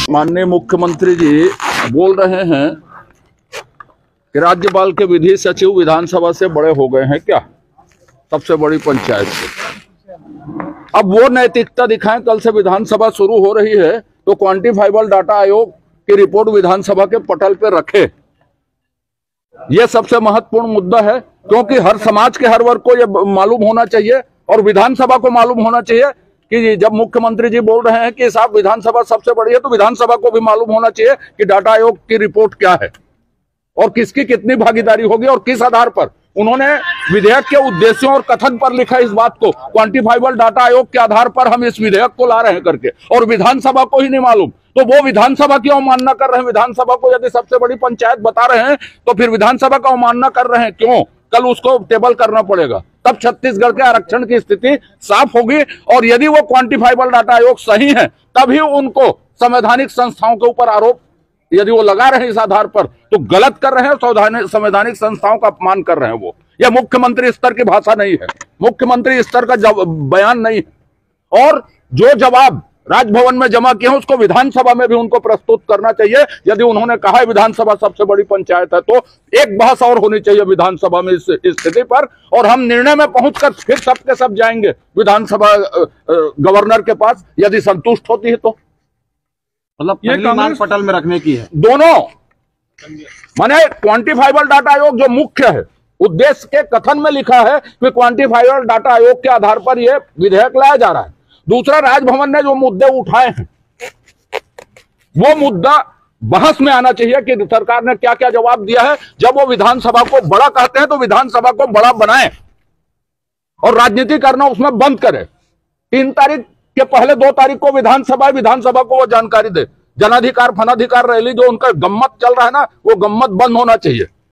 माननीय मुख्यमंत्री जी बोल रहे हैं कि राज्यपाल के विधि सचिव विधानसभा से बड़े हो गए हैं क्या, सबसे बड़ी पंचायत से। अब वो नैतिकता दिखाएं। कल से विधानसभा शुरू हो रही है तो क्वांटिफाइबल डाटा आयोग की रिपोर्ट विधानसभा के पटल पे रखे। ये सबसे महत्वपूर्ण मुद्दा है, क्योंकि हर समाज के हर वर्ग को ये मालूम होना चाहिए और विधानसभा को मालूम होना चाहिए कि जब मुख्यमंत्री जी बोल रहे हैं कि साहब विधानसभा सबसे बड़ी है, तो विधानसभा को भी मालूम होना चाहिए कि डाटा आयोग की रिपोर्ट क्या है और किसकी कितनी भागीदारी होगी और किस आधार पर उन्होंने विधेयक के उद्देश्यों और कथन पर लिखा इस बात को। क्वांटिफाइबल डाटा आयोग के आधार पर हम इस विधेयक को ला रहे हैं करके, और विधानसभा को ही नहीं मालूम, तो वो विधानसभा की अवमानना कर रहे हैं। विधानसभा को यदि सबसे बड़ी पंचायत बता रहे हैं तो फिर विधानसभा का अवमानना कर रहे हैं क्यों? कल उसको टेबल करना पड़ेगा, तब छत्तीसगढ़ के आरक्षण की स्थिति साफ होगी। और यदि वो क्वांटिफाइबल डाटा आयोग सही है तभी उनको संवैधानिक संस्थाओं के ऊपर आरोप यदि वो लगा रहे हैं इस आधार पर, तो गलत कर रहे हैं, संवैधानिक संस्थाओं का अपमान कर रहे हैं। वो यह मुख्यमंत्री स्तर की भाषा नहीं है, मुख्यमंत्री स्तर का बयान नहीं है। और जो जवाब राजभवन में जमा किए हैं उसको विधानसभा में भी उनको प्रस्तुत करना चाहिए। यदि उन्होंने कहा है विधानसभा सबसे बड़ी पंचायत है, तो एक बहस और होनी चाहिए विधानसभा में इस स्थिति पर, और हम निर्णय में पहुंचकर फिर सबके सब जाएंगे विधानसभा गवर्नर के पास, यदि संतुष्ट होती है तो। मतलब ये मांग पटल में रखने की है दोनों, माने क्वांटिफाइबल डाटा आयोग जो मुख्य है, उद्देश्य के कथन में लिखा है कि क्वांटिफाइबल डाटा आयोग के आधार पर यह विधेयक लाया जा रहा है। दूसरा, राजभवन ने जो मुद्दे उठाए हैं वो मुद्दा बहस में आना चाहिए कि सरकार ने क्या क्या जवाब दिया है। जब वो विधानसभा को बड़ा कहते हैं तो विधानसभा को बड़ा बनाएं और राजनीति करना उसमें बंद करें। 3 तारीख के पहले 2 तारीख को विधानसभा को वो जानकारी दे। जनाधिकार फनाधिकार रैली जो उनका गम्मत चल रहा है ना, वो गम्मत बंद होना चाहिए।